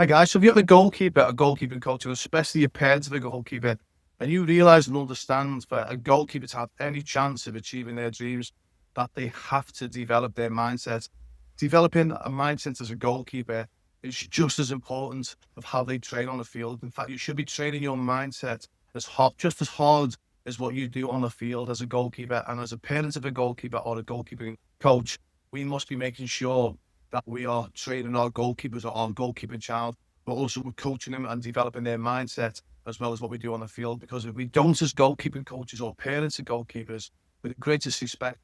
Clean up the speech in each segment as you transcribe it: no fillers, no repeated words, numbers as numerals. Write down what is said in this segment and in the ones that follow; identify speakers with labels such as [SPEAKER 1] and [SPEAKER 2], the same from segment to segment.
[SPEAKER 1] Hi guys, so if you're a goalkeeper, a goalkeeping coach, and especially a parent of a goalkeeper, and you realise and understand for a goalkeeper to have any chance of achieving their dreams, that they have to develop their mindset. Developing a mindset as a goalkeeper is just as important of how they train on the field. In fact, you should be training your mindset just as hard as what you do on the field as a goalkeeper. And as a parent of a goalkeeper or a goalkeeping coach, we must be making sure that we are training our goalkeepers or our goalkeeping child, but also we're coaching them and developing their mindset as well as what we do on the field. Because if we don't, as goalkeeping coaches or parents of goalkeepers, with the greatest respect,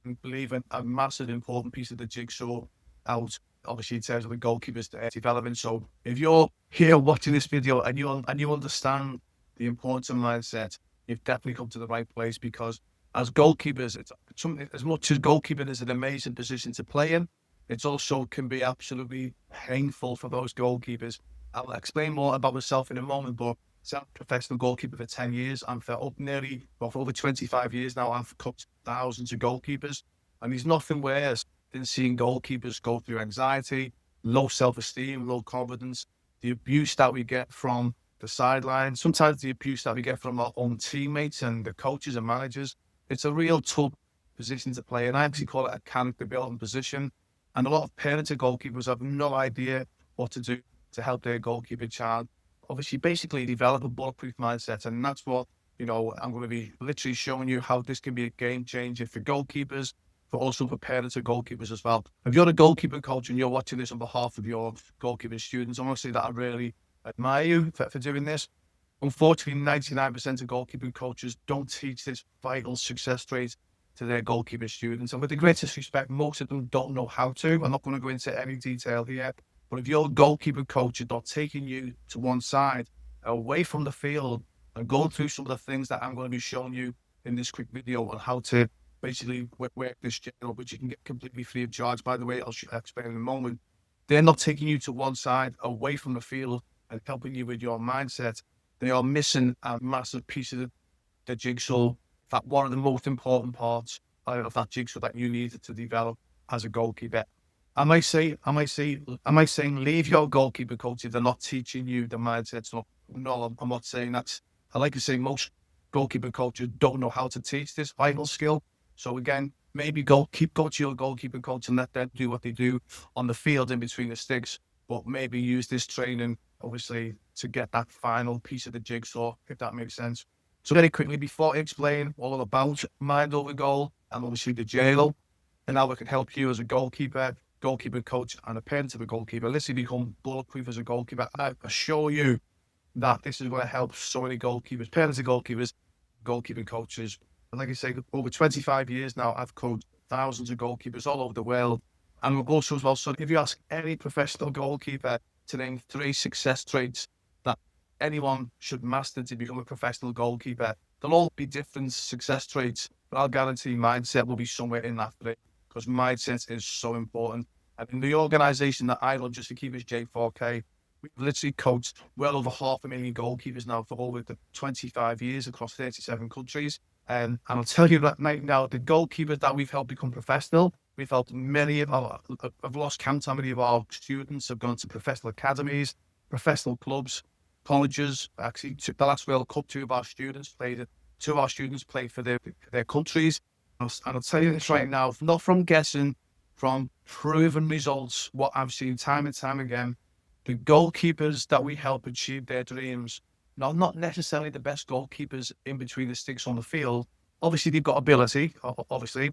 [SPEAKER 1] and believe in a massive important piece of the jigsaw out, obviously in terms of the goalkeepers development. So if you're here watching this video and you understand the importance of mindset, you've definitely come to the right place. Because as goalkeepers, it's something, as much as goalkeeping is an amazing position to play in, it also can be absolutely painful for those goalkeepers. I'll explain more about myself in a moment, but I'm a professional goalkeeper for 10 years. I'm for for over 25 years now. I've coached thousands of goalkeepers, and there's nothing worse than seeing goalkeepers go through anxiety, low self-esteem, low confidence, the abuse that we get from the sideline, sometimes the abuse that we get from our own teammates and the coaches and managers. It's a real tough position to play, and I actually call it a character building position. And a lot of parents of goalkeepers have no idea what to do to help their goalkeeper child obviously basically develop a bulletproof mindset. And that's what, I'm going to be literally showing you how this can be a game changer for goalkeepers, but also for parents of goalkeepers as well. If you're a goalkeeper coach and you're watching this on behalf of your goalkeeping students, I want to say that I really admire you for doing this. Unfortunately, 99% of goalkeeping coaches don't teach this vital success trait to their goalkeeper students. And with the greatest respect, most of them don't know how to. I'm not going to go into any detail here, but if your goalkeeper coach is not taking you to one side, away from the field, and going through some of the things that I'm going to be showing you in this quick video on how to basically work this channel, which you can get completely free of charge, by the way, I'll explain in a moment. They're not taking you to one side, away from the field, and helping you with your mindset. They are missing a massive piece of the jigsaw. That one of the most important parts of that jigsaw that you need to develop as a goalkeeper. Am I saying leave your goalkeeper coach if they're not teaching you the mindset? No, I'm not saying that. I like to say most goalkeeper coaches don't know how to teach this vital skill. So again, maybe keep going to your goalkeeper coach and let them do what they do on the field in between the sticks, but maybe use this training obviously to get that final piece of the jigsaw, if that makes sense. So very quickly, before I explain all about mind over goal and obviously the jail, and how it can help you as a goalkeeper, goalkeeper coach, and a parent of a goalkeeper, let's become bulletproof as a goalkeeper. I assure you that this is going to help so many goalkeepers, parents of goalkeepers, goalkeeping coaches. And like I say, over 25 years now, I've coached thousands of goalkeepers all over the world. And also as well, so if you ask any professional goalkeeper to name 3 success traits that anyone should master to become a professional goalkeeper, they'll all be different success traits, but I'll guarantee mindset will be somewhere in that 3, because mindset is so important. And in the organization that I run, just to keep us J4K, we've literally coached well over 500,000 goalkeepers now for over 25 years across 37 countries. And I'll tell you that right now, the goalkeepers that we've helped become professional, we've helped I've lost count how many of our students have gone to professional academies, professional clubs, colleges. Actually, took the last World Cup, 2 of our students played for their countries. And I'll tell you this right now, not from guessing, from proven results, what I've seen time and time again, the goalkeepers that we help achieve their dreams, not necessarily the best goalkeepers in between the sticks on the field. Obviously, they've got ability, obviously,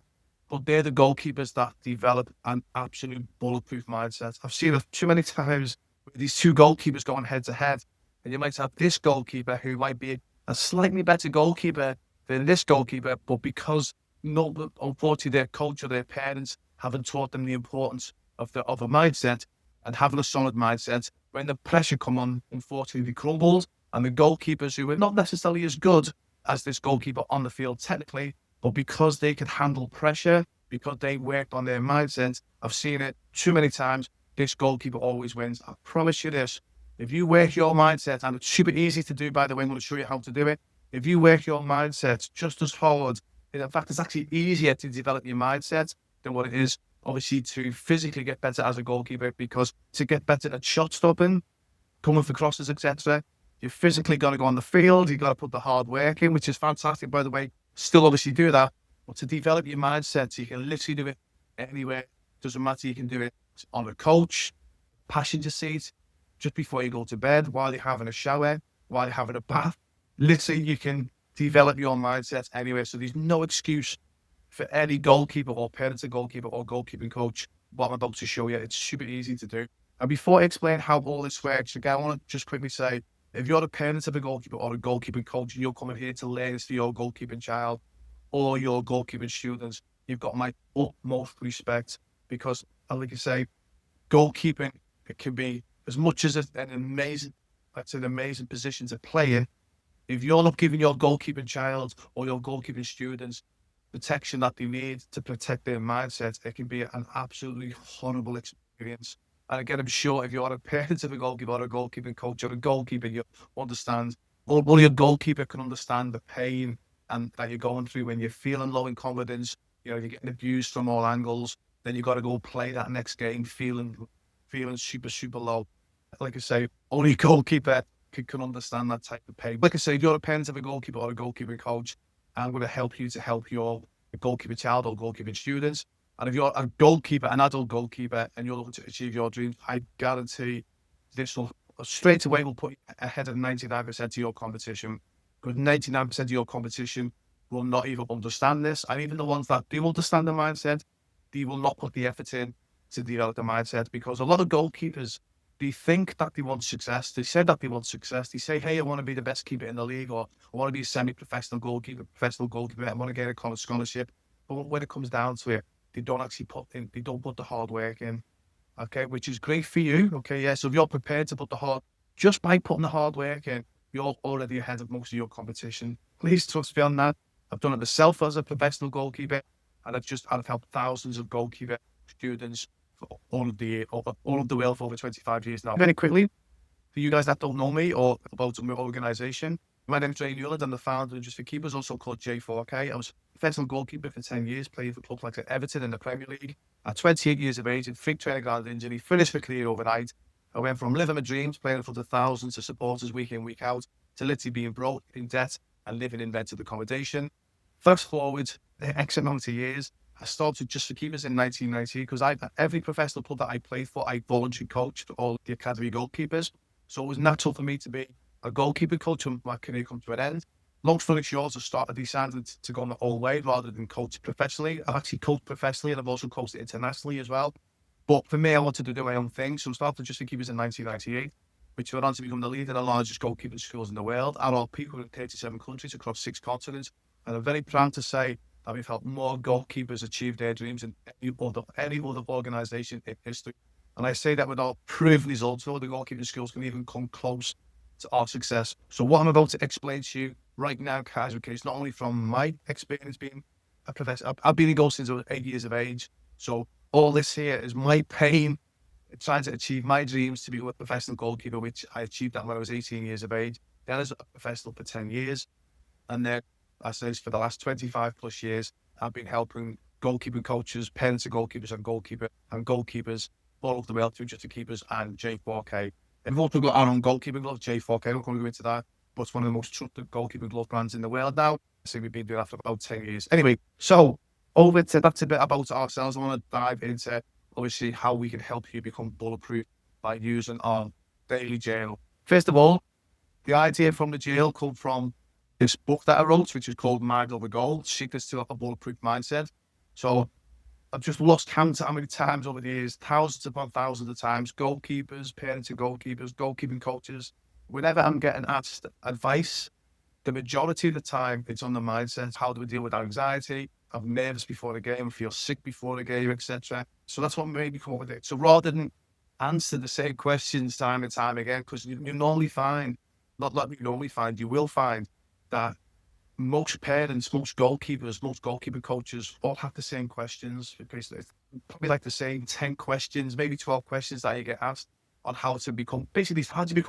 [SPEAKER 1] but they're the goalkeepers that develop an absolute bulletproof mindset. I've seen it too many times with these 2 goalkeepers going head to head, and you might have this goalkeeper who might be a slightly better goalkeeper than this goalkeeper, but because unfortunately their coach or their parents haven't taught them the importance of a mindset and having a solid mindset, when the pressure come on, unfortunately they crumbled. And the goalkeepers who were not necessarily as good as this goalkeeper on the field technically, but because they could handle pressure, because they worked on their mindset, I've seen it too many times, this goalkeeper always wins. I promise you this. If you work your mindset, and it's super easy to do, by the way, I'm going to show you how to do it. If you work your mindset just as hard, in fact, it's actually easier to develop your mindset than what it is, obviously, to physically get better as a goalkeeper, because to get better at shot stopping, coming for crosses, etc. You're physically got to go on the field. You've got to put the hard work in, which is fantastic, by the way. Still obviously do that. But to develop your mindset, so you can literally do it anywhere. Doesn't matter. You can do it on a coach, passenger seat, just before you go to bed, while you're having a shower, while you're having a bath. Literally, you can develop your mindset anywhere. So there's no excuse for any goalkeeper or parent of goalkeeper or goalkeeping coach. What I'm about to show you, it's super easy to do. And before I explain how all this works, again, I want to just quickly say, if you're a parent of a goalkeeper or a goalkeeping coach and you're coming here to learn for your goalkeeping child or your goalkeeping students, you've got my utmost respect, because, like I say, goalkeeping, it can be as much as an amazing, that's an amazing position to play in. If you're not giving your goalkeeping child or your goalkeeping students protection that they need to protect their mindset, it can be an absolutely horrible experience. And again, I'm sure if you're a parent of a goalkeeper or a goalkeeping coach or a goalkeeper, you understand, or your goalkeeper can understand the pain and that you're going through when you're feeling low in confidence. You know, you're getting abused from all angles. Then you've got to go play that next game feeling super, super low. Like I say, only a goalkeeper can understand that type of pain. Like I say, if you're a parent of a goalkeeper or a goalkeeping coach, I'm going to help you to help your goalkeeper child or goalkeeping students. And if you're a goalkeeper, an adult goalkeeper, and you're looking to achieve your dreams, I guarantee this will straight away will put you ahead of 99% of your competition. Because 99% of your competition will not even understand this. And even the ones that do understand the mindset, they will not put the effort in to develop the mindset, because a lot of goalkeepers, they think that they want success. They say that they want success. They say, hey, I want to be the best keeper in the league, or I want to be a semi-professional goalkeeper, professional goalkeeper. I want to get a college scholarship. But when it comes down to it, they don't actually they don't put the hard work in. Okay, which is great for you. Okay, yeah. So if you're prepared to put just by putting the hard work in, you're already ahead of most of your competition. Please trust me on that. I've done it myself as a professional goalkeeper, and I've helped thousands of goalkeeper students for all of the world for over 25 years now. Very quickly, for you guys that don't know me or about my organization, my name's Ray Newland. I'm the founder of Just for Keepers, also called J4K. I was a professional goalkeeper for 10 years, playing for clubs like Everton in the Premier League. At 28 years of age, in freak training ground injury, finished my career overnight. I went from living my dreams, playing in front of thousands of supporters week in, week out, to literally being broke, in debt, and living in rented accommodation. Fast forward X amount of years, I started Just for Keepers in 1990, because every professional club that I played for, I voluntarily coached all the academy goalkeepers. So it was natural for me to be a goalkeeper coach when my career come to an end. Long story short, I decided to go on the whole way rather than coach professionally. I've actually coached professionally, and I've also coached internationally as well. But for me, I wanted to do my own thing. So I started Just for Keepers in 1998, which went on to become the leader of the largest goalkeeping schools in the world. And our people in 37 countries across 6 continents. And I'm very proud to say that we've helped more goalkeepers achieve their dreams than any other organisation in history. And I say that with our proven results. No other goalkeeping schools can even come close to our success. So what I'm about to explain to you right now, guys, okay, it's not only from my experience being a professor. I've been in goal since I was 8 years of age. So all this here is my pain trying to achieve my dreams to be a professional goalkeeper, which I achieved that when I was 18 years of age. Then as a professional for 10 years. And then, I say, for the last 25 plus years, I've been helping goalkeeping coaches, parents of goalkeepers and goalkeepers all over the world through Just for Keepers and J4K. And we've also got our own goalkeeping glove, J4K. I'm not going to go into that, but it's one of the most trusted goalkeeping glove brands in the world now. So we've been doing that for about 10 years. Anyway, so that's a bit about ourselves. I want to dive into, obviously, how we can help you become bulletproof by using our daily journal. First of all, the idea from the jail come from this book that I wrote, which is called Mind Over Goal, Secrets to a Bulletproof Mindset. So I've just lost count how many times over the years, thousands upon thousands of times, goalkeepers, parenting goalkeepers, goalkeeping coaches, whenever I'm getting asked advice, the majority of the time it's on the mindset. How do we deal with anxiety? I'm nervous before the game, feel sick before the game, etc. So that's what made me come up with it. So rather than answer the same questions time and time again, because you normally find, you will find that most parents, most goalkeepers, most goalkeeper coaches all have the same questions. Because it's probably like the same 10 questions, maybe 12 questions that you get asked on how to become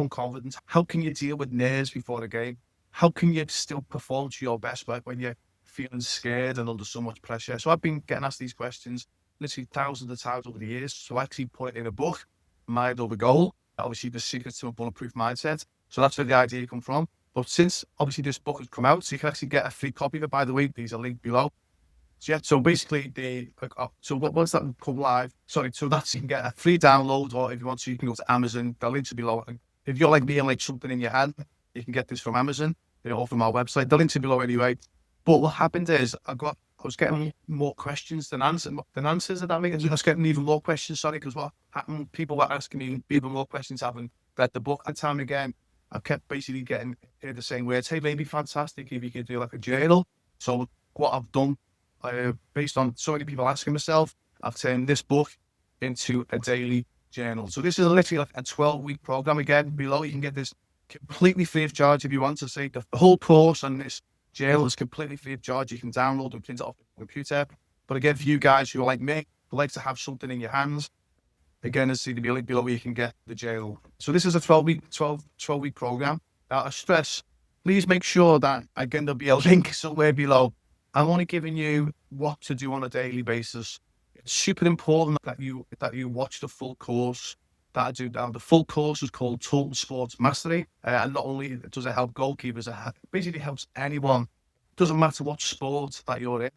[SPEAKER 1] confident. How can you deal with nerves before the game? How can you still perform to your best when you're feeling scared and under so much pressure? So I've been getting asked these questions literally thousands of times over the years. So I actually put it in a book, Mind Over Goal. obviously the secrets to a bulletproof mindset. So that's where the idea come from. But since obviously this book has come out, so you can actually get a free copy of it, by the way, these are linked below. So yeah, so basically so once that come live, sorry, so that's, you can get a free download, or if you want to, you can go to Amazon, the links will be below. And if you're like me and like something in your hand, you can get this from Amazon, or from our website, the links are below anyway. But what happened is I was getting more questions than answers, if that makes sense. I was getting even more questions, sorry, because what happened, people were asking me even more questions, having read the book. And time again, I kept basically getting the same words. Hey, maybe fantastic if you could do like a journal. So what I've done, based on so many people asking myself, I've turned this book into a daily journal. So this is literally like a 12-week program. Again, below you can get this completely free of charge if you want to say the whole course on this journal is completely free of charge. You can download and print it off the computer. But again, for you guys who are like me, who like to have something in your hands, again, there's the link below where you can get the journal. So this is a 12-week program. I stress, please make sure that, again, there'll be a link somewhere below. I'm only giving you what to do on a daily basis. It's super important that you watch the full course that I do now. The full course is called Total Sports Mastery. And not only does it help goalkeepers, it basically helps anyone. Doesn't matter what sport that you're in.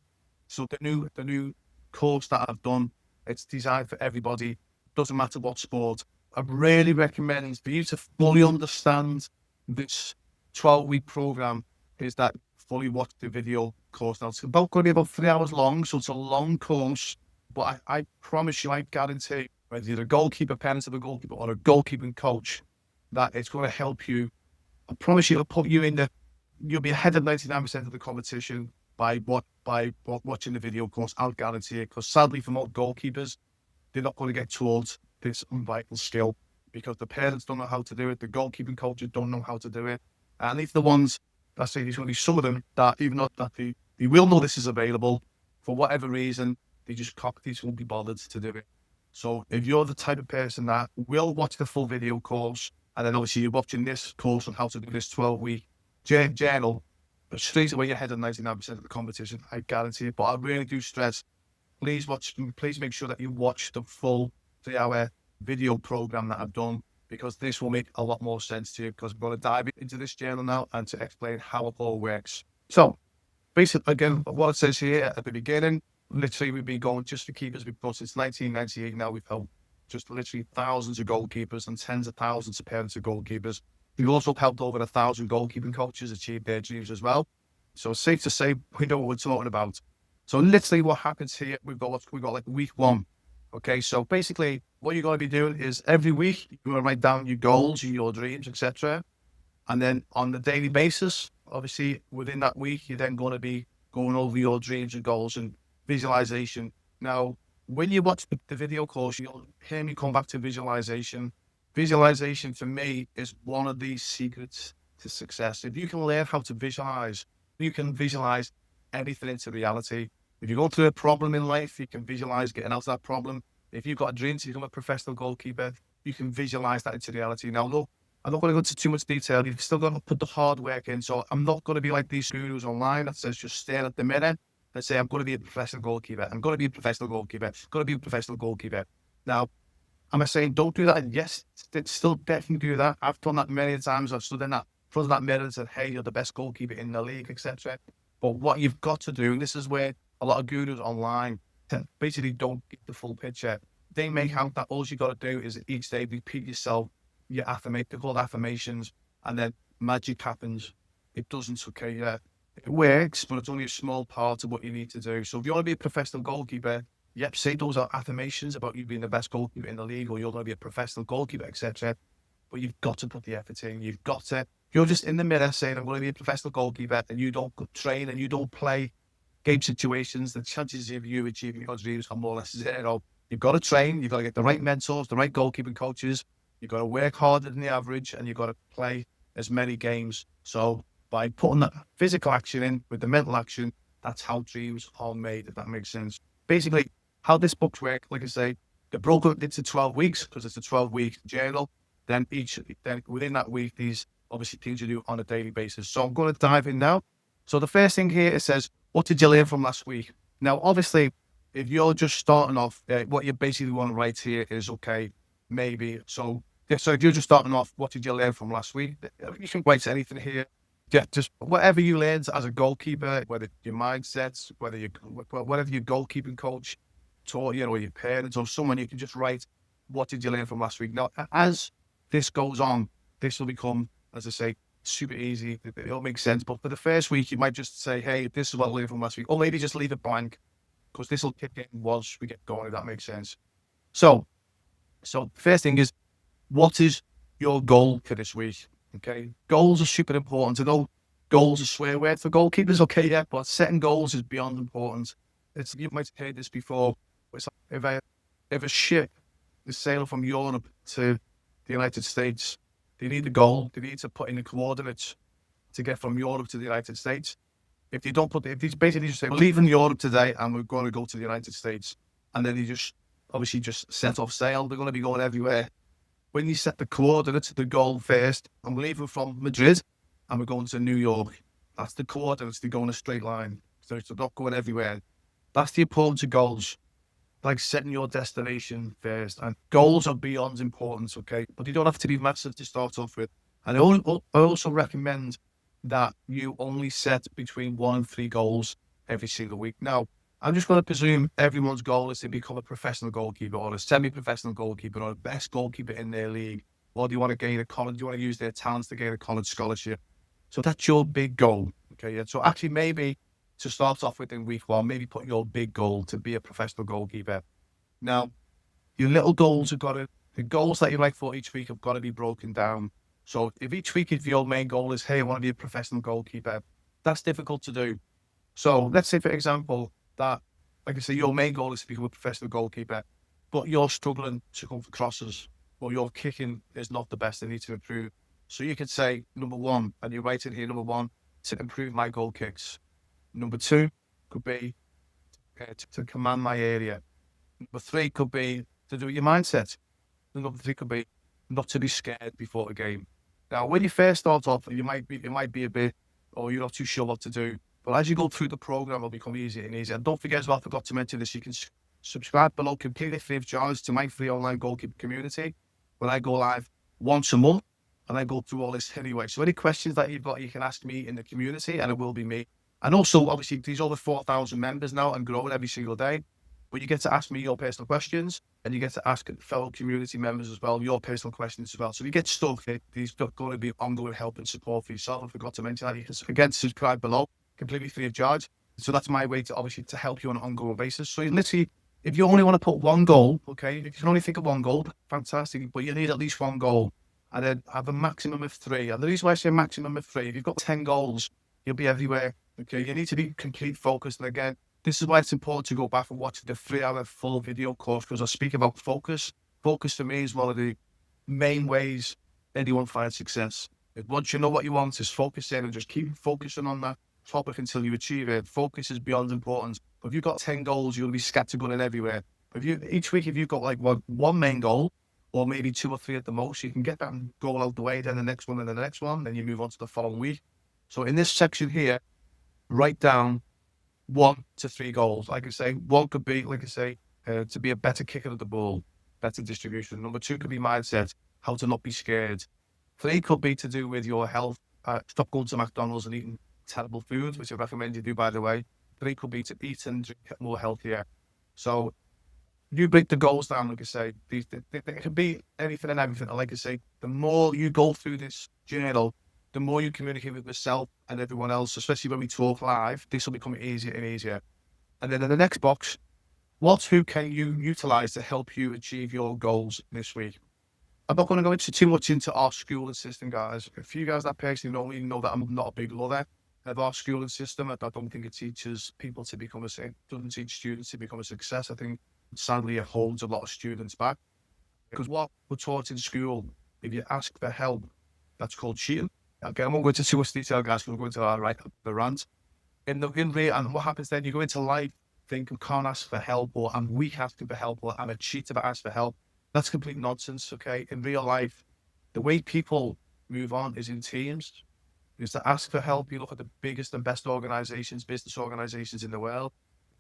[SPEAKER 1] So the new course that I've done, it's designed for everybody. Doesn't matter what sport. I really recommend for you to fully understand this 12-week program is that fully watch the video course. Now it's going to be about 3 hours long, so it's a long course. But I promise you, I guarantee, whether you're a goalkeeper, parent of a goalkeeper, or a goalkeeping coach, that it's going to help you. I promise you, it'll put you you'll be ahead of 99% of the competition by watching the video course. I'll guarantee it. Because sadly, for most goalkeepers, they're not going to get taught this unbeatable skill because the parents don't know how to do it. The goalkeeping coaches don't know how to do it. And if the ones, I say there's going to be some of them that even though that they will know this is available, for whatever reason, they won't be bothered to do it. So if you're the type of person that will watch the full video course, and then obviously you're watching this course on how to do this 12-week journal, but straight away you're ahead of 99% of the competition, I guarantee it. But I really do stress, please make sure that you watch the full 3-hour video program that I've done, because this will make a lot more sense to you, because I'm going to dive into this journal now and to explain how it all works. So basically, again, what it says here at the beginning, literally we've been going just for keepers because since 1998 now we've helped just literally thousands of goalkeepers and tens of thousands of parents of goalkeepers. We've also helped over 1,000 goalkeeping coaches achieve their dreams as well. So it's safe to say we know what we're talking about. So literally what happens here, we've got like week 1. Okay, so basically what you're going to be doing is every week you're going to write down your goals, your dreams, etc. And then on the daily basis, obviously within that week, you're then going to be going over your dreams and goals and visualization. Now, when you watch the video course, you'll hear me come back to visualization. Visualization for me is one of the secrets to success. If you can learn how to visualize, you can visualize anything into reality. If you go through a problem in life, you can visualize getting out of that problem. If you've got a dream to become a professional goalkeeper, you can visualize that into reality. Now, look, I'm not going to go into too much detail. You've still got to put the hard work in. So I'm not going to be like these gurus online that says just stare at the mirror and say, I'm going to be a professional goalkeeper. I'm going to be a professional goalkeeper. I'm going to be a professional goalkeeper. Now, am I saying don't do that? And yes, still definitely do that. I've done that many times. I've stood in that front of that mirror and said, hey, you're the best goalkeeper in the league, etc. But what you've got to do, and this is where a lot of gurus online basically don't get the full picture. They make out that all you got to do is each day repeat yourself, your they're called affirmations, and then magic happens. It doesn't, okay? Yeah, it works, but it's only a small part of what you need to do. So if you want to be a professional goalkeeper, yep, say those are affirmations about you being the best goalkeeper in the league, or you're going to be a professional goalkeeper, etc. But you've got to put the effort in. You've got to. You're just in the mirror saying, I'm going to be a professional goalkeeper, and you don't train and you don't play game situations, the chances of you achieving your dreams are more or less zero. You've got to train, you've got to get the right mentors, the right goalkeeping coaches, you've got to work harder than the average, and you've got to play as many games. So by putting that physical action in with the mental action, that's how dreams are made, if that makes sense. Basically, how this book's work, like I say, they're broken into 12 weeks because it's a 12-week journal. Then within that week, these obviously things you do on a daily basis. So I'm going to dive in now. So the first thing here, it says, what did you learn from last week? Now, obviously, if you're just starting off, what you basically want to write here is, okay, maybe. So Yeah, so if you're just starting off, what did you learn from last week? You can write anything here. Yeah, just whatever you learned as a goalkeeper, whether your mindsets, whatever your goalkeeping coach taught you, or your parents, or someone, you can just write, what did you learn from last week? Now, as this goes on, this will become, as I say, super easy. It'll make sense. But for the first week, you might just say, hey, this is what I learned from last week. Or maybe just leave it blank, because this will kick in once we get going, if that makes sense. So first thing is, what is your goal for this week? Okay. Goals are super important. I know goals are a swear word for goalkeepers. Okay. Yeah. But setting goals is beyond important. You might have heard this before. It's like if a ship is sailing from Europe to the United States, they need a goal. They need to put in the coordinates to get from Europe to the United States. If they don't if these basically just say, we're leaving Europe today and we're going to go to the United States, and then they just obviously just set off sail, they're going to be going everywhere. When you set the coordinates, the goal first, I'm leaving from Madrid and we're going to New York. That's the coordinates. They go in a straight line. So it's not going everywhere. That's the importance of goals. Like setting your destination first. And goals are beyond importance, okay? But you don't have to be massive to start off with. And I also recommend that you only set between 1 and 3 goals every single week. Now, I'm just going to presume everyone's goal is to become a professional goalkeeper, or a semi-professional goalkeeper, or the best goalkeeper in their league. Or do you want to gain a college? Do you want to use their talents to gain a college scholarship? So that's your big goal. Okay. Yeah. So actually, maybe to start off with in week 1, maybe put your big goal to be a professional goalkeeper. Now, your little goals the goals that you like for each week have got to be broken down. So if each week, if your main goal is, hey, I want to be a professional goalkeeper, that's difficult to do. So let's say, for example, that, like I say, your main goal is to become a professional goalkeeper, but you're struggling to come for crosses, or your kicking is not the best, they need to improve. So you could say, number 1, and you write in here, number 1, to improve my goal kicks. Number 2 could be to command my area. Number 3 could be to do your mindset. And number 3 could be not to be scared before a game. Now, when you first start off, it might be a bit, or you're not too sure what to do. But as you go through the program, it'll become easier and easier. And don't forget as well, I forgot to mention this, you can subscribe below completely free of charge to my free online goalkeeper community, where I go live once a month and I go through all this anyway. So any questions that you've got, you can ask me in the community, and it will be me. And also, obviously, there's over 4,000 members now and growing every single day. But you get to ask me your personal questions, and you get to ask fellow community members as well your personal questions as well. So if you get stuck, there's going to be ongoing help and support for yourself. I forgot to mention that. You can, again, subscribe below, completely free of charge. So that's my way to obviously to help you on an ongoing basis. So you literally, if you only want to put 1 goal, okay, if you can only think of 1 goal, fantastic, but you need at least 1 goal, and then have a maximum of 3. And the reason why I say a maximum of 3, if you've got 10 goals, you'll be everywhere. Okay, you need to be complete focused. And again, this is why it's important to go back and watch the 3-hour full video course, because I speak about focus. Focus for me is one of the main ways anyone finds success. If once you know what you want, just focus in and just keep focusing on that topic until you achieve it. Focus is beyond important. But if you've got 10 goals, you'll be scattergunning everywhere. But each week, if you've got like one main goal, or maybe 2 or 3 at the most, you can get that goal out the way, then the next one, and then the next one, then you move on to the following week. So in this section here, write down 1 to 3 goals. Like I say, 1 could be, like I say, to be a better kicker of the ball, better distribution. Number 2 could be mindset, how to not be scared. 3 could be to do with your health. Stop going to McDonald's and eating terrible food, which I recommend you do, by the way. 3 could be to eat and drink more healthier. So you break the goals down, like I say, they can be anything and everything. And like I say, the more you go through this journal, the more you communicate with yourself and everyone else, especially when we talk live, this will become easier and easier. And then in the next box, who can you utilize to help you achieve your goals this week? I'm not going to go into too much into our schooling system, guys. If you guys that personally don't even know that I'm not a big lover of our schooling system, I don't think it teaches people to become doesn't teach students to become a success. I think sadly it holds a lot of students back, because what we're taught in school, if you ask for help, that's called cheating. Okay, I won't go into too much detail, guys, because we're going to the rant. And what happens then, you go into life thinking, can't ask for help, or I'm weak asking for help, or I'm a cheat if I ask for help. That's complete nonsense, okay? In real life, the way people move on is in teams. Is to ask for help. You look at the biggest and best organizations, business organizations in the world,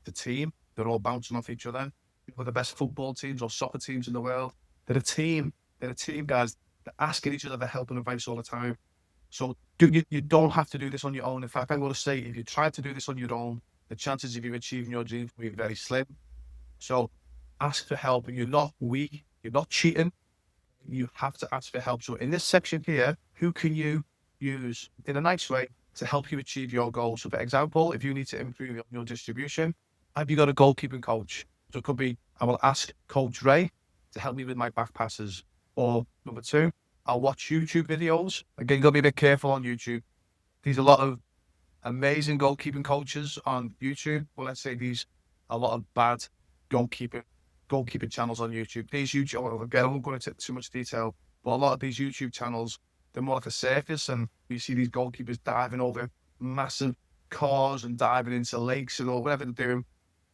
[SPEAKER 1] the team, they're all bouncing off each other. You look at the best football teams or soccer teams in the world, they're a team, guys. They're asking each other for help and advice all the time. So you don't have to do this on your own. In fact, I'm going to say, if you try to do this on your own, the chances of you achieving your dreams will be very slim. So ask for help. You're not weak. You're not cheating. You have to ask for help. So in this section here, who can you use in a nice way to help you achieve your goals? So for example, if you need to improve your distribution, have you got a goalkeeping coach? So it could be, I will ask Coach Ray to help me with my back passes. Or number two, I'll watch YouTube videos. Again, you got to be a bit careful on YouTube. There's a lot of amazing goalkeeping coaches on YouTube. Well, let's say these a lot of bad goalkeeping channels on YouTube. These YouTube, again, I won't go into too much detail, but a lot of these YouTube channels, they're more like a circus, and you see these goalkeepers diving over massive cars and diving into lakes and all whatever they're doing.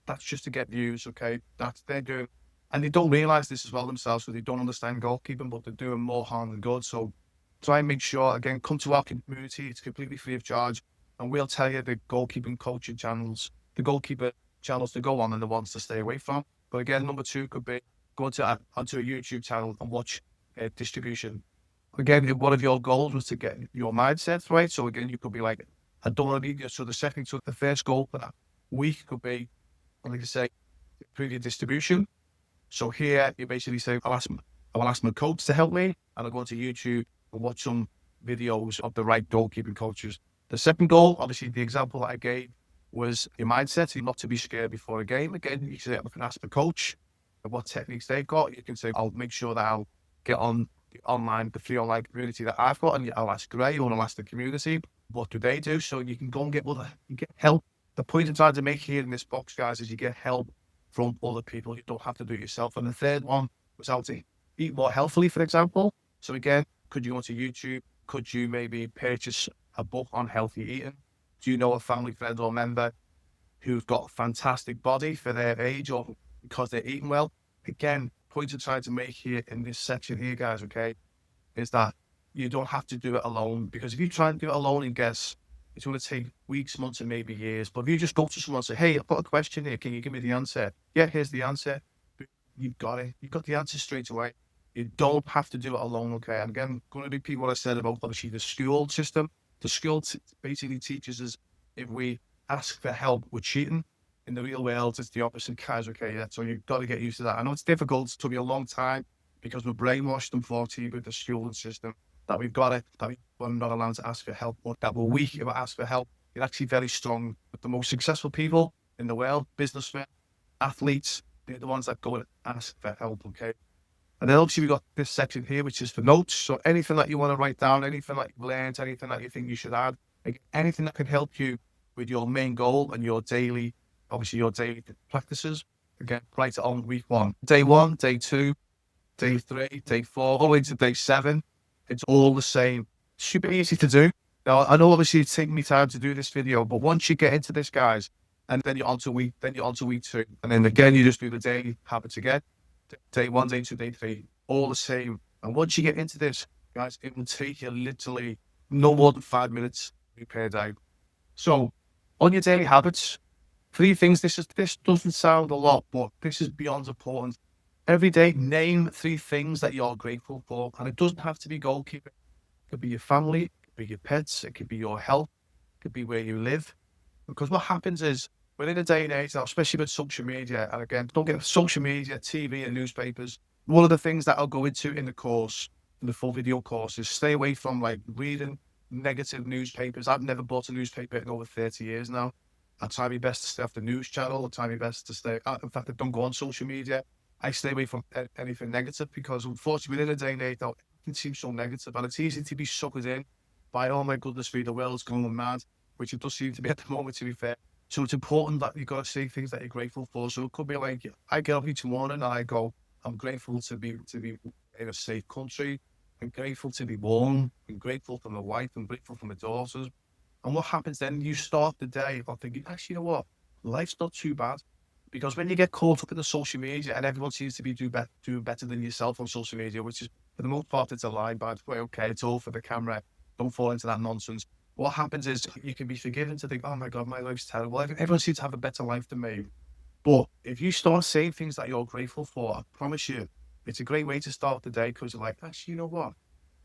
[SPEAKER 1] That's just to get views, okay? That's they're doing, and they don't realize this as well themselves, because they don't understand goalkeeping, but they're doing more harm than good. So try and make sure, again, come to our community. It's completely free of charge, and we'll tell you the goalkeeping coaching channels, the goalkeeper channels to go on and the ones to stay away from. But again, number two could be go onto a YouTube channel and watch distribution. Again, if one of your goals was to get your mindset right, so again, you could be like, I don't want to be, so the first goal for that week could be, like I say, improve your distribution. So here you basically say, I will ask my coach to help me, and I'll go onto YouTube and watch some videos of the right goalkeeping coaches. The second goal, obviously the example that I gave, was your mindset, not to be scared before a game. Again, you can say, I can ask the coach what techniques they've got. You can say, I'll make sure that I'll get on the free online community that I've got, and I'll ask Gray or I'll ask the community, what do they do? So you can go and get you get help. The point I'm trying to make here in this box, guys, is you get help from other people. You don't have to do it yourself. And the third one was how to eat more healthily, for example. So again, could you go to YouTube? Could you maybe purchase a book on healthy eating? Do you know a family friend or member who's got a fantastic body for their age or because they're eating well? Again, point I'm trying to make here in this section here, guys, okay, is that you don't have to do it alone, because if you try and do it alone and guess, it's going to take weeks, months, and maybe years. But if you just go to someone and say, hey, I've got a question here, can you give me the answer? Yeah, here's the answer. You've got it. You've got the answer straight away. You don't have to do it alone, okay? And again, going to repeat what I said about obviously the school system. The school basically teaches us if we ask for help, we're cheating. In the real world, it's the opposite, guys, okay? Yeah, so you've got to get used to that. I know it's difficult. It took me a long time because we're brainwashed, unfortunately, with the schooling system, that we've got it, that we're not allowed to ask for help, or that we're weak if we ask for help. You're actually very strong. But the most successful people in the world, businessmen, athletes, they're the ones that go and ask for help, okay? And then obviously we got this section here, which is for notes. So anything that you want to write down, anything that you've learned, anything that you think you should add, like anything that can help you with your main goal and your daily practices. Again, write it on week 1. Day 1, day 2, day 3, day 4, all the way to day 7. It's all the same. Super easy to do. Now, I know obviously it's taking me time to do this video, but once you get into this, guys, and then you're on to week 2. And then again, you just do the daily habits again. Day 1, day 2, day 3, all the same. And once you get into this, guys, it will take you literally no more than 5 minutes per day. So on your daily habits, 3 things. This doesn't sound a lot, but this is beyond important. Every day, name 3 things that you're grateful for. And it doesn't have to be goalkeeping. It could be your family, it could be your pets, it could be your health, it could be where you live. Because what happens is, within a day and age now, especially with social media, and again, don't get social media, TV and newspapers, one of the things that I'll go into in the course, in the full video course, is stay away from like reading negative newspapers. I've never bought a newspaper in over 30 years now. I try my best to stay off the news channel. I try my best to stay, in fact, I don't go on social media. I stay away from anything negative, because unfortunately within a day and age now, it seems so negative, and it's easy to be suckered in by, oh my goodness me, the world's going mad, which it does seem to be at the moment, to be fair. So it's important that you've got to say things that you're grateful for. So it could be like, I get up each morning and I go, I'm grateful to be in a safe country. I'm grateful to be warm. I'm grateful for my wife. I'm grateful for my daughters. And what happens then? You start the day by thinking, actually, you know what? Life's not too bad. Because when you get caught up in the social media and everyone seems to be doing better than yourself on social media, which is, for the most part, it's a lie, by the way, okay, it's all for the camera. Don't fall into that nonsense. What happens is you can be forgiven to think, oh my God, my life's terrible. Everyone seems to have a better life than me. But if you start saying things that you're grateful for, I promise you, it's a great way to start the day, because you're like, actually, you know what?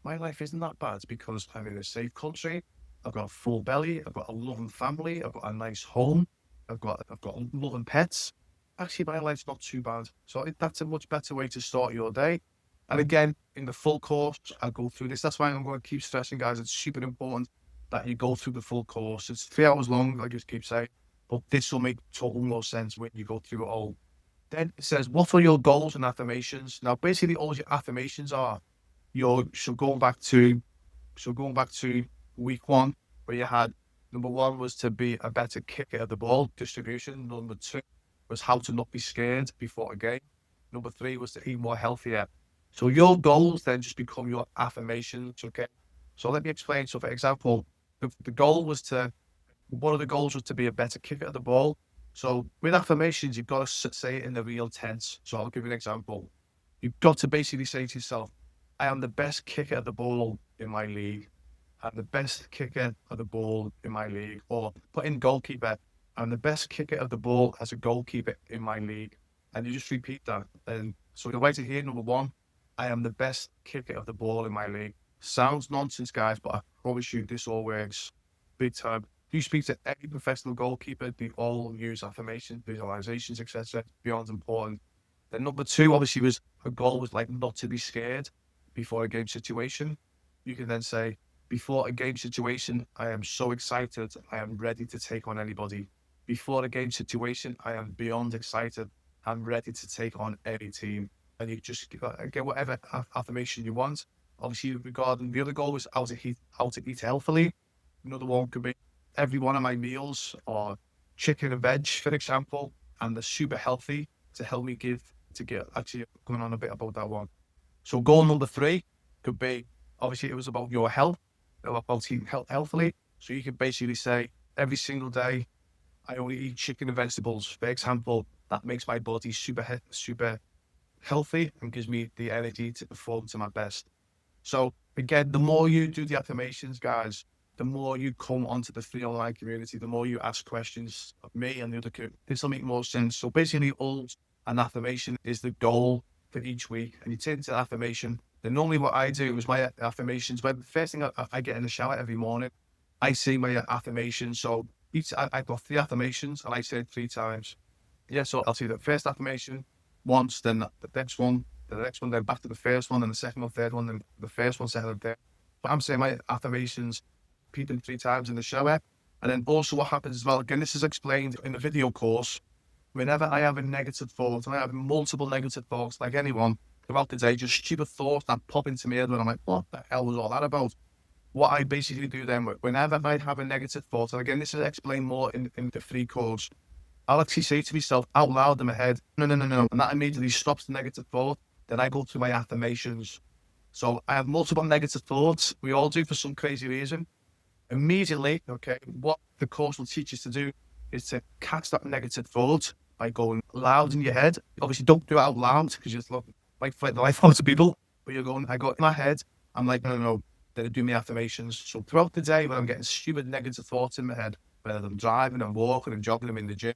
[SPEAKER 1] my life isn't that bad because I'm in a safe country. I've got a full belly. I've got a loving family. I've got a nice home. I've got loving pets. Actually, my life's not too bad. So that's a much better way to start your day. And again, in the full course, I'll go through this. That's why I'm going to keep stressing, guys. It's super important that you go through the full course. It's 3 hours long, I just keep saying. But this will make total more sense when you go through it all. Then it says, what are your goals and affirmations? Now, basically, all your affirmations are your, going back to week one, where you had number one was to be a better kicker of the ball distribution. Number two was how to not be scared before a game. Number three was to eat more healthier. So your goals then just become your affirmations. Okay. So let me explain. So for example, the goal was to, one of the goals was to be a better kicker of the ball. So with affirmations, you've got to say it in the real tense. So I'll give you an example. You've got to basically say to yourself, I am the best kicker of the ball in my league. I'm the best kicker of the ball in my league. Or put in goalkeeper, I'm the best kicker of the ball as a goalkeeper in my league. And you just repeat that. And so you'll write it here, number one, I am the best kicker of the ball in my league. Sounds nonsense, guys, but I promise you this all works big time. If you speak to any professional goalkeeper, they all use affirmations, visualizations, etc. Beyond important. Then number two, obviously, was a goal was like not to be scared before a game situation. You can then say, before a game situation, I am so excited. I am ready to take on anybody. Before a game situation, I am beyond excited. I'm ready to take on any team. And you just get whatever affirmation you want. Obviously, regarding the other goal was how to eat healthily. Another one could be every one of my meals are chicken and veg, for example, and they're super healthy to help me get actually going on a bit about that one. So goal number three could be, obviously it was about your health, about eating healthily. So you could basically say every single day, I only eat chicken and vegetables. For example, that makes my body super healthy and gives me the energy to perform to my best. So again, the more you do the affirmations, guys, the more you come onto the free online community, the more you ask questions of me and the other community, this will make more sense. So basically, all an affirmation is the goal for each week, and you take the affirmation. Then normally what I do is my affirmations. When the first thing I get in the shower every morning, I say my affirmations. So I've got 3 affirmations, and I say it 3 times. Yeah, so I'll say the first affirmation once, then the next one, then back to the first one, then the second one, third one, then the first one, second, and third. But I'm saying my affirmations, repeat them 3 times in the shower. And then also what happens as well, again, this is explained in the video course. Whenever I have a negative thought, and I have multiple negative thoughts, like anyone, throughout the day, just stupid thoughts that pop into my head, and I'm like, what the hell was all that about? What I basically do then, whenever I have a negative thought, and again, this is explained more in the free course, I'll actually say to myself out loud in my head, no, no, no, no. And that immediately stops the negative thought. Then I go to my affirmations. So I have multiple negative thoughts. We all do for some crazy reason. Immediately, okay, what the course will teach us to do is to catch that negative thought by going loud in your head. Obviously, don't do it out loud because you just look like fight the life out of people. But you're going, I got in my head. I'm like, no, no, no. Then I do my affirmations. So throughout the day, when I'm getting stupid negative thoughts in my head, whether I'm driving and walking and jogging, I'm in the gym,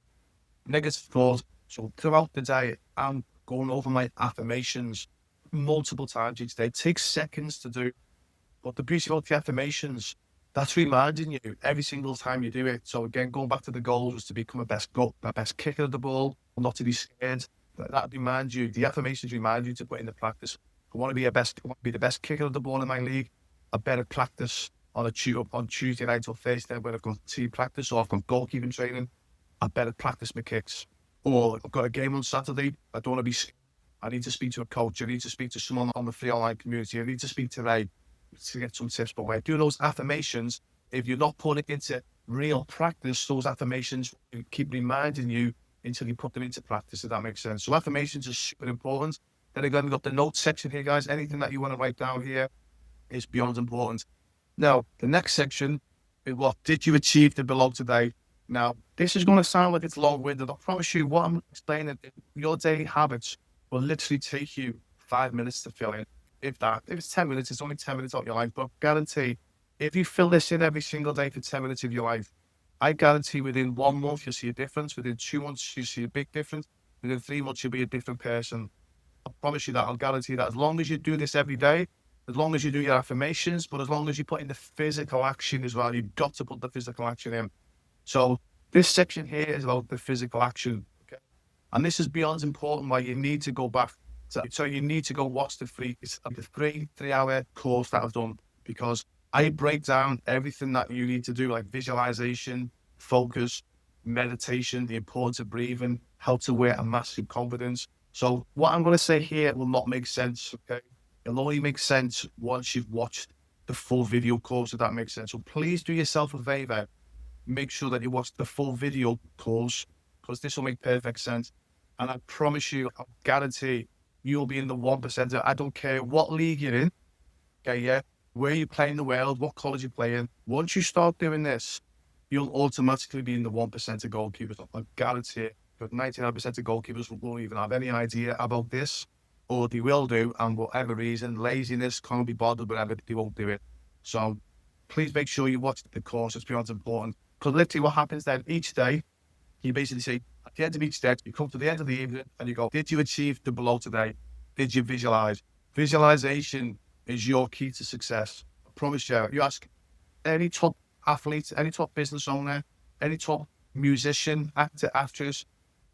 [SPEAKER 1] negative thoughts. So throughout the day, I'm going over my affirmations multiple times each day. It takes seconds to do. But the beauty about the affirmations, that's reminding you every single time you do it. So again, going back to the goals was to become a best kicker of the ball, not to be scared. That reminds you, the affirmations remind you to put into practice. I want to be the best kicker of the ball in my league. I better practice on Tuesday night or Thursday when I've got team practice or I've got goalkeeping training. I better practice my kicks. Or I've got a game on Saturday. I don't want to be scared. I need to speak to a coach. I need to speak to someone on the free online community. I need to speak to Ray to get some tips. But when I do those affirmations, if you're not putting it into real practice, those affirmations keep reminding you until you put them into practice, if that makes sense. So affirmations are super important. Then again, we've got the notes section here, guys. Anything that you want to write down here is beyond important. Now, the next section is what did you achieve to belong today? Now, this is going to sound like it's long-winded. I promise you what I'm explaining, your daily habits will literally take you 5 minutes to fill in. If it's 10 minutes, it's only 10 minutes of your life. But guarantee, if you fill this in every single day for 10 minutes of your life, I guarantee within 1 month, you'll see a difference. Within 2 months, you'll see a big difference. Within 3 months, you'll be a different person. I promise you that. I'll guarantee that as long as you do this every day, As long as you do your affirmations, but as long as you put in the physical action as well, you've got to put the physical action in. So this section here is about the physical action. Okay. And this is beyond important why you need to go back. So you need to go watch the 3-hour course that I've done, because I break down everything that you need to do, like visualization, focus, meditation, the importance of breathing, how to wear a massive confidence. So what I'm going to say here will not make sense. Okay. It'll only make sense once you've watched the full video course, if that makes sense. So please do yourself a favor. Make sure that you watch the full video course, because this will make perfect sense. And I promise you, I guarantee you'll be in the 1%. I don't care what league you're in, okay, yeah, where you play in the world, what college you play in. Once you start doing this, you'll automatically be in the 1% of goalkeepers. I guarantee it. But 99% of goalkeepers won't even have any idea about this, or they will do, and for whatever reason, laziness, can't be bothered, whatever, they won't do it. So please make sure you watch the course. It's beyond important. Because literally what happens then each day, you basically say, at the end of each day, you come to the end of the evening and you go, did you achieve the below today? Did you visualize? Visualization is your key to success. I promise you. You ask any top athlete, any top business owner, any top musician, actor, actress,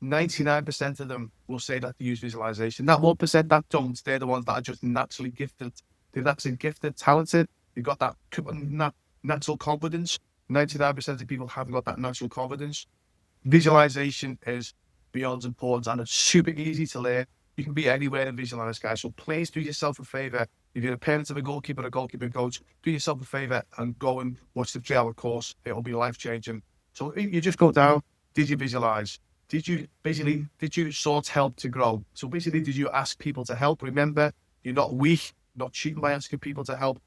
[SPEAKER 1] 99% of them will say that they use visualization. That 1% that don't, they're the ones that are just naturally gifted. They're naturally gifted, talented. They've got that natural confidence. 99% of people haven't got that natural confidence. Visualization is beyond important, and it's super easy to learn. You can be anywhere and visualize, guys. So please do yourself a favor. If you're a parent of a goalkeeper, a goalkeeper coach, do yourself a favor and go and watch the 3-hour course. It'll be life-changing. So you just go down. Did you visualize? Did you sort help to grow? So basically, did you ask people to help? Remember, you're not weak, not cheating by asking people to help.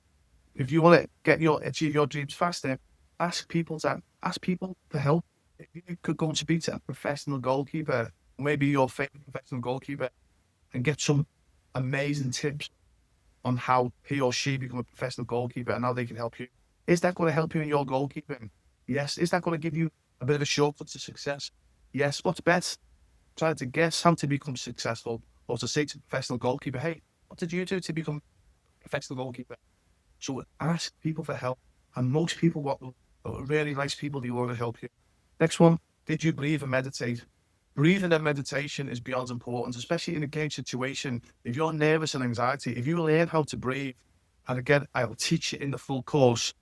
[SPEAKER 1] If you want to achieve your dreams faster, ask people to help. If you could go and speak to a professional goalkeeper, maybe your favorite professional goalkeeper, and get some amazing tips on how he or she become a professional goalkeeper and how they can help you. Is that going to help you in your goalkeeping? Yes. Is that going to give you a bit of a shortcut to success? Yes. What's best? Trying to guess how to become successful, or to say to a professional goalkeeper, hey, what did you do to become a professional goalkeeper? So ask people for help. And most people, what really nice people, they want to help you. Next one, did you breathe and meditate? Breathing and meditation is beyond important, especially in a game situation. If you're nervous and anxiety, if you learn how to breathe, and again, I'll teach you in the full course,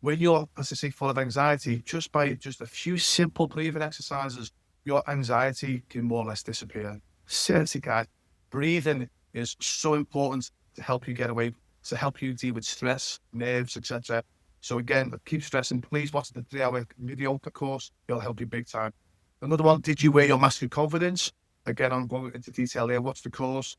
[SPEAKER 1] when you're, as I say, full of anxiety, just by a few simple breathing exercises, your anxiety can more or less disappear. Seriously, guys, breathing is so important to help you get away, to help you deal with stress, nerves, etc. So again, keep stressing. Please watch the 3-hour video course. It'll help you big time. Another one, did you wear your mask of confidence? Again, I'm going into detail here. Watch the course.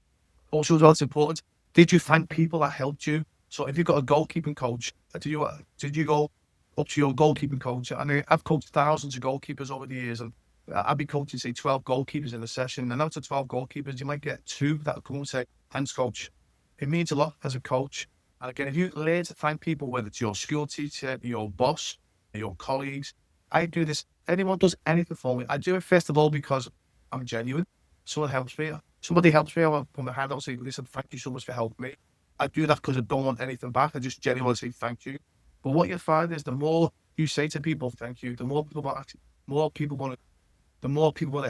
[SPEAKER 1] Also, as well, it's important, did you thank people that helped you? So if you've got a goalkeeping coach, did you go up to your goalkeeping coach? I mean, I've coached thousands of goalkeepers over the years, and I'd be coaching, say, 12 goalkeepers in a session. And out of 12 goalkeepers, you might get 2 that will come and say, thanks, coach. It means a lot as a coach. And again, if you learn to thank people, whether it's your school teacher, your boss, your colleagues, I do this. Anyone does anything for me, I do it first of all because I'm genuine. Someone helps me. Somebody helps me. I will put my hand out and say, listen, thank you so much for helping me. I do that because I don't want anything back. I just genuinely say thank you. But what you find is the more you say to people thank you, the more people want to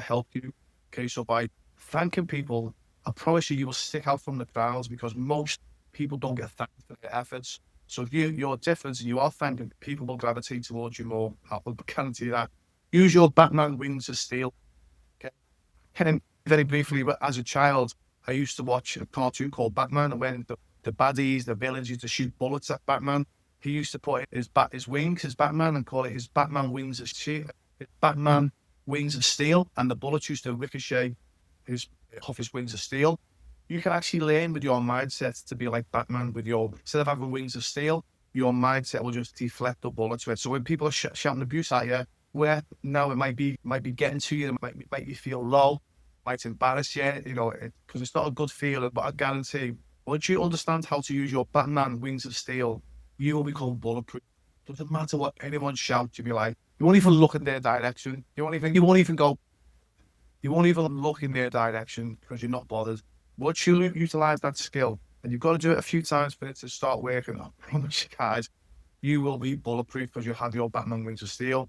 [SPEAKER 1] help you. Okay, so by thanking people, I promise you will stick out from the crowds, because most people don't get thanked for their efforts. So if you're different and you are thanking, people will gravitate towards you more. I will guarantee that. Use your Batman wings of steel. Okay. And very briefly, but as a child, I used to watch a cartoon called Batman, and when the baddies, the villains used to shoot bullets at Batman, he used to put his wings, his Batman, and call it his Batman wings of steel. His Batman wings of steel, and the bullets used to ricochet off his wings of steel. You can actually learn with your mindset to be like Batman. Instead of having wings of steel, your mindset will just deflect the bullets with. So when people are shouting abuse at you, where now it might be getting to you, it might make you feel low, might embarrass you, because it's not a good feeling. But I guarantee, once you understand how to use your Batman wings of steel, you will become bulletproof. Doesn't matter what anyone shouts, you'll be like, you won't even look in their direction. You won't even look in their direction, because you're not bothered. Once you utilize that skill, And you've got to do it a few times for it to start working. I promise you guys, you will be bulletproof because you have your Batman wings of steel.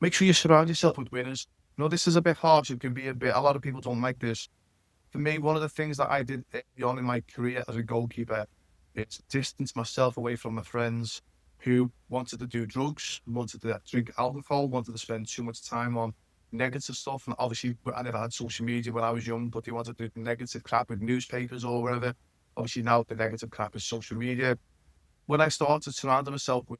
[SPEAKER 1] Make sure you surround yourself with winners. This is a bit harsh. It can be a lot of people don't like this. For me, one of the things that I did early on in my career as a goalkeeper is distance myself away from my friends who wanted to do drugs, wanted to drink alcohol, wanted to spend too much time on negative stuff. And obviously, I never had social media when I was young, but they wanted to do negative crap with newspapers or whatever. Obviously, now the negative crap is social media. When I started surrounding myself with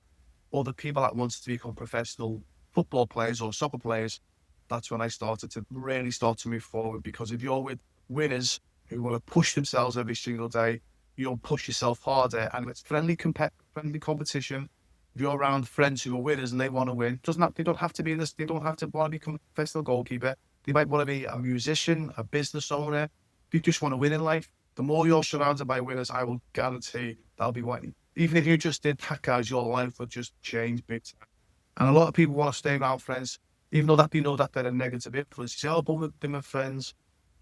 [SPEAKER 1] other people that wanted to become professional football players or soccer players, that's when I started to really start to move forward. Because if you're with winners who want to push themselves every single day, you'll push yourself harder, and it's friendly competition. If you're around friends who are winners and they want to win, they don't have to be in this. They don't have to want to become a professional goalkeeper. They might want to be a musician, a business owner. They just want to win in life. The more you're surrounded by winners, I will guarantee that'll be what. Even if you just did that, guys, your life will just change big time. And a lot of people want to stay around friends, even though that they know that they're a negative influence. You say, "Oh, but they're my friends."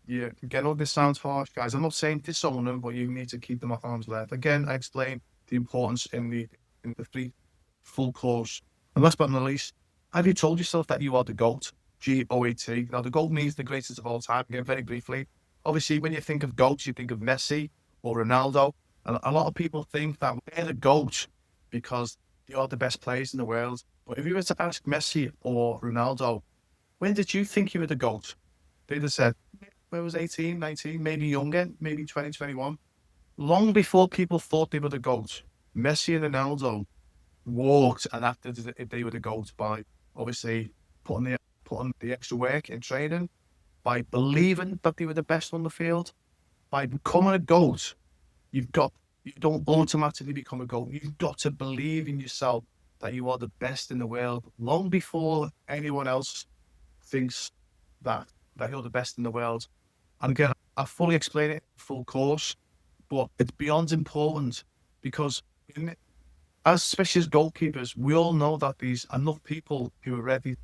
[SPEAKER 1] Yeah, again, all this sounds harsh, guys. I'm not saying disown them, but you need to keep them at arm's length. Again, I explained the importance in the free full course. And last but not least, have you told yourself that you are the GOAT? GOAT. Now, the GOAT means the greatest of all time. Again, very briefly. Obviously, when you think of GOATs, you think of Messi or Ronaldo. And a lot of people think that they're the GOAT because they are the best players in the world. But if you were to ask Messi or Ronaldo, when did you think you were the GOAT? They'd have said, when I was 18, 19, maybe younger, maybe 2021. Long before people thought they were the GOAT, Messi and Ronaldo walked and acted as if they were the GOAT by obviously putting the extra work in training, by believing that they were the best on the field, by becoming a GOAT. You don't automatically become a GOAT. You've got to believe in yourself that you are the best in the world long before anyone else thinks that you're the best in the world. And again, I fully explain it full course, but it's beyond important because especially as goalkeepers, we all know that there's enough people who are ready to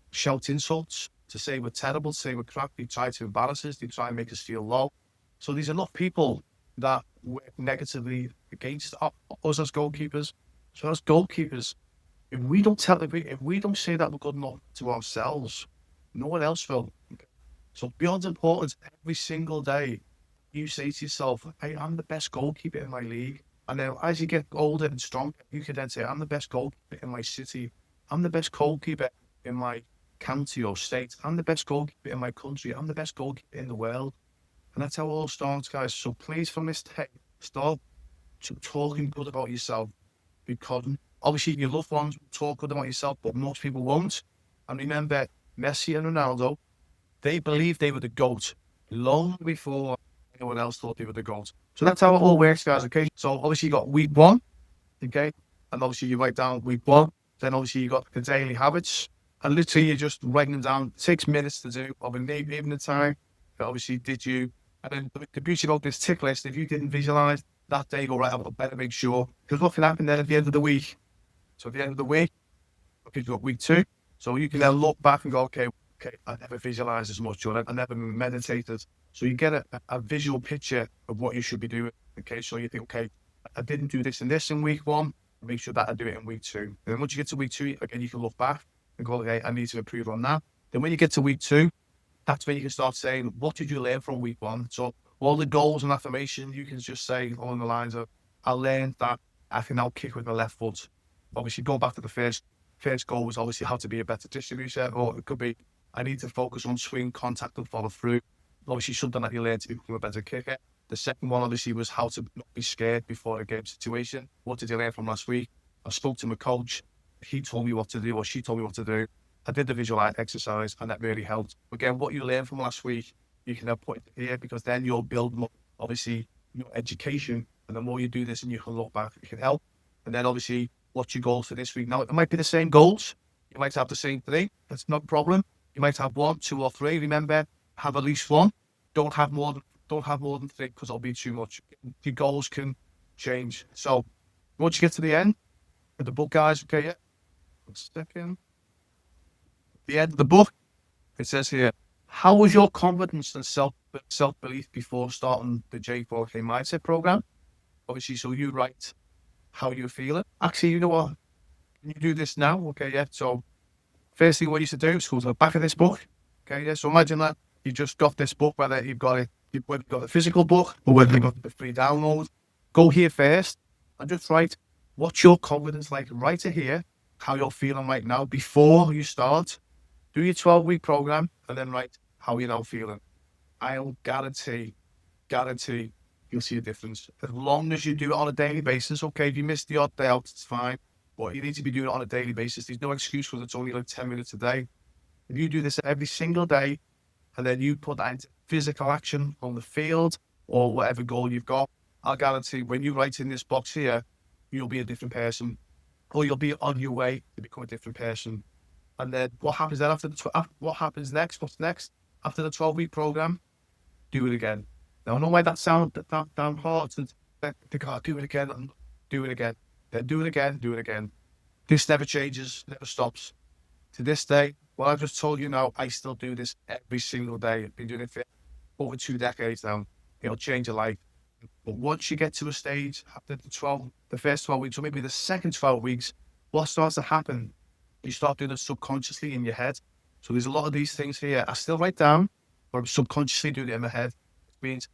[SPEAKER 1] shout insults, to say we're terrible, to say we're crap, they try to embarrass us, they try and make us feel low. So there's enough people that work negatively against us as goalkeepers. So as goalkeepers, if we don't say that we're good enough to ourselves, no one else will. So beyond important, every single day, you say to yourself, "Hey, I'm the best goalkeeper in my league." And then as you get older and stronger, you can then say, "I'm the best goalkeeper in my city. I'm the best goalkeeper in my county or state. I'm the best goalkeeper in my country. I'm the best goalkeeper in the world." And that's how it all starts, guys. So please, from this day, start talking good about yourself, because obviously your loved ones will talk good about yourself, but most people won't. And remember, Messi and Ronaldo, they believed they were the GOAT long before anyone else thought they were the GOAT. So that's how it all works, guys, okay? So obviously you got week one, okay? And obviously you write down week one. Then obviously you got the daily habits. And literally you're just writing them down. 6 minutes to do of an evening time. But obviously did you? And then the beauty about this tick list, if you didn't visualize that day, go right, I better make sure. Because what can happen then at the end of the week? So at the end of the week, okay, you've got week two. So you can then look back and go, okay, I never visualized as much, or I never meditated. So you get a visual picture of what you should be doing. Okay, so you think, okay, I didn't do this and this in week one. Make sure that I do it in week two. And then once you get to week two, again, you can look back and go, okay, I need to improve on that. Then when you get to week two, that's when you can start saying, what did you learn from week one? So all the goals and affirmation, you can just say along the lines of, I learned that I can now kick with my left foot. Obviously, going back to the first goal was obviously how to be a better distributor, or it could be, I need to focus on swing, contact, and follow through. Obviously, something that you learned to become a better kicker. The second one, obviously, was how to not be scared before a game situation. What did you learn from last week? I spoke to my coach. He told me what to do, or she told me what to do. I did the visual exercise, and that really helped. Again, what you learned from last week, you can now put it here, because then you'll build more, obviously, your education. And the more you do this and you can look back, it can help. And then, obviously, what's your goals for this week? Now, it might be the same goals. You might have the same three. That's no problem. You might have one, two, or three. Remember, have at least one. Don't have more than three, because it'll be too much. Your goals can change. So once you get to the end of the book, guys, okay, yeah. 1 second. The end of the book, it says here, how was your confidence and self-belief before starting the J4K mindset program? Obviously, so you write how you're feeling. Actually, you know what? Can you do this now? Okay, yeah. So first thing what you should do is go to the back of this book. Okay, yeah. So imagine that you just got this book, whether you've got it, whether you've got a physical book or whether you've got the free download. Go here first and just write what's your confidence like. Write it here, how you're feeling right now before you start. Do your 12-week program and then write how you're now feeling. I'll guarantee you'll see a difference. As long as you do it on a daily basis, okay, if you miss the odd day out, it's fine. But you need to be doing it on a daily basis. There's no excuse because it's only like 10 minutes a day. If you do this every single day and then you put that into physical action on the field or whatever goal you've got, I'll guarantee when you write in this box here, you'll be a different person or you'll be on your way to become a different person. And then what happens then what happens next? What's next? After the 12-week program, do it again. Now, I know why that sounds that damn hard to think, oh, do it again, do it again, then do it again, do it again. This never changes, never stops. To this day, what I've just told you now, I still do this every single day. I've been doing it for over 2 decades now. It'll change your life. But once you get to a stage after the first 12 weeks, or maybe the second 12 weeks, what starts to happen? You start doing it subconsciously in your head. So there's a lot of these things here I still write down, but I'm subconsciously doing it in my head. It means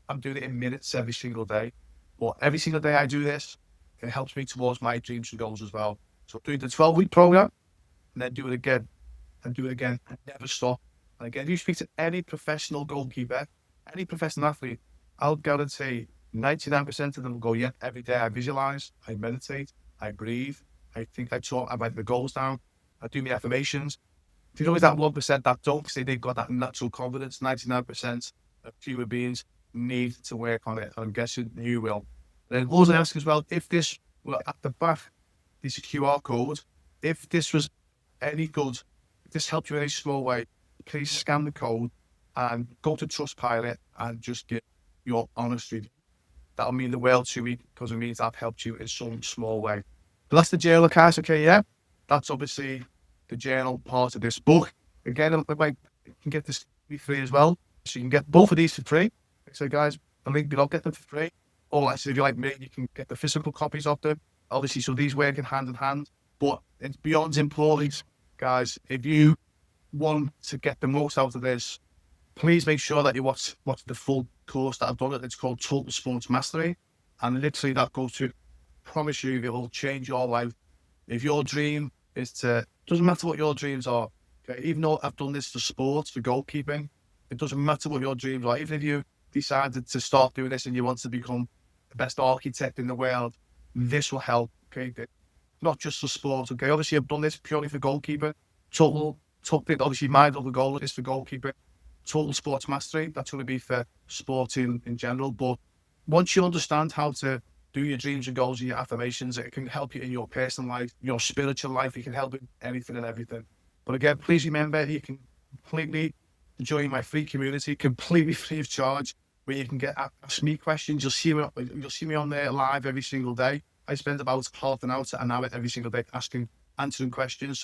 [SPEAKER 1] I'm doing it in minutes every single day. But every single day I do this, it helps me towards my dreams and goals as well. So doing the 12-week program, and then do it again, and do it again, and never stop. And again, if you speak to any professional goalkeeper, any professional athlete, I'll guarantee 99% of them will go, yeah, every day I visualize, I meditate, I breathe, I think, I write the goals down, I do my affirmations. There's always that 1% that don't say they've got that natural confidence. 99% of human beings need to work on it. And I'm guessing you will. Then also ask as well, if this, well, at the back, this QR code, if this was any good, if this helped you in a small way, please scan the code and go to Trustpilot and just give your honest review. That'll mean the world to me because it means I've helped you in some small way. But that's the journal, guys. Okay, yeah. That's obviously the journal part of this book. Again, you can get this free as well. So you can get both of these for free. So guys, the link below, get them for free. Or like, if you're like me, you can get the physical copies of them. Obviously, so these work in hand. But it's beyond important, guys. If you want to get the most out of this, please make sure that you watch the full course that I've done. It's called Total Sports Mastery. And literally that goes to, promise you, it will change your life. If your dream is to, doesn't matter what your dreams are. Okay? Even though I've done this for sports, for goalkeeping, it doesn't matter what your dreams are. Even if you decided to start doing this and you want to become the best architect in the world, this will help. Okay, not just for sports. Okay, obviously I've done this purely for goalkeeper. Obviously my other goal is for goalkeeper. Total Sports Mastery, that's going to be for sports in general. But once you understand how to do your dreams and goals and your affirmations, it can help you in your personal life, your spiritual life. It can help in anything and everything. But again, please remember, you can completely join my free community, completely free of charge, where you can ask me questions. You'll see me on there live every single day. I spend about half an hour to an hour every single day answering questions.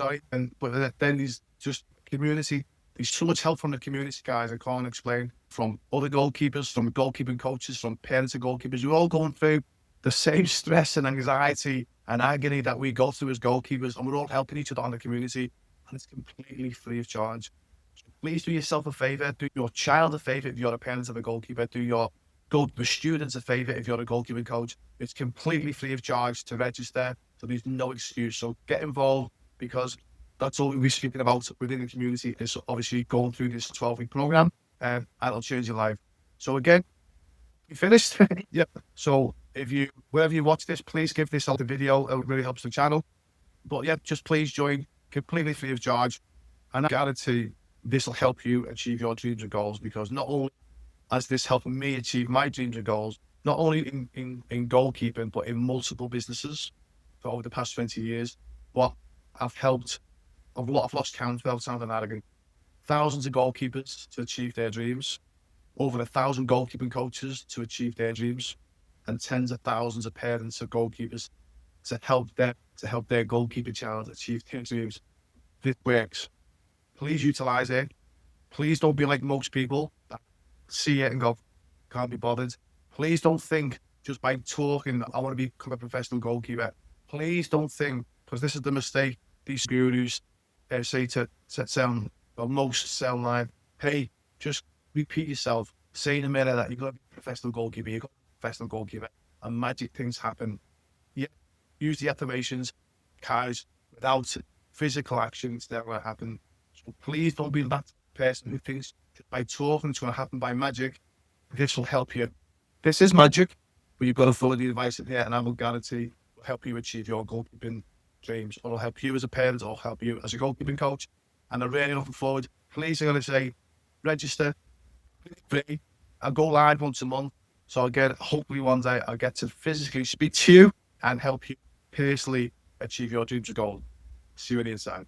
[SPEAKER 1] But then there's just community. There's so much help from the community, guys. I can't explain. From other goalkeepers, from goalkeeping coaches, from parents of goalkeepers. We're all going through the same stress and anxiety and agony that we go through as goalkeepers, and we're all helping each other on the community, and it's completely free of charge. So please do yourself a favor, do your child a favor if you're a parent of a goalkeeper, do the students a favor if you're a goalkeeping coach. It's completely free of charge to register, so there's no excuse. So get involved, because that's all we're speaking about within the community, is obviously going through this 12-week program, and it'll change your life. So again, you finished? Yep. So wherever you watch this, please give this out the video. It really helps the channel. But yeah, just please join, completely free of charge. And I guarantee this will help you achieve your dreams and goals, because not only has this helped me achieve my dreams and goals, not only in goalkeeping, but in multiple businesses for over the past 20 years. But I've lost count without sounding arrogant. Thousands of goalkeepers to achieve their dreams, over 1,000 goalkeeping coaches to achieve their dreams, and tens of thousands of parents of goalkeepers to help their goalkeeper child achieve their dreams. This works. Please utilize it. Please don't be like most people that see it and go, can't be bothered. Please don't think just by talking, I want to become a professional goalkeeper. Please don't think, because this is the mistake these gurus say to sound, well, most sound like, hey, just repeat yourself. Say in the mirror that you've got to be a professional goalkeeper, you've got to be a professional goalkeeper, and magic things happen. Yeah, use the affirmations, guys, without physical action, it's never going to happen. So please don't be that person who thinks that by talking it's going to happen by magic. This will help you. This is magic, but you've got to follow the advice in here, and I will guarantee it will help you achieve your goalkeeping dreams. It'll help you as a parent, it'll help you as a goalkeeping coach. And I'm really looking forward. Please, I'm going to say, register, free. I'll go live once a month. So hopefully one day I'll get to physically speak to you and help you personally achieve your dreams and goals. See you on the inside.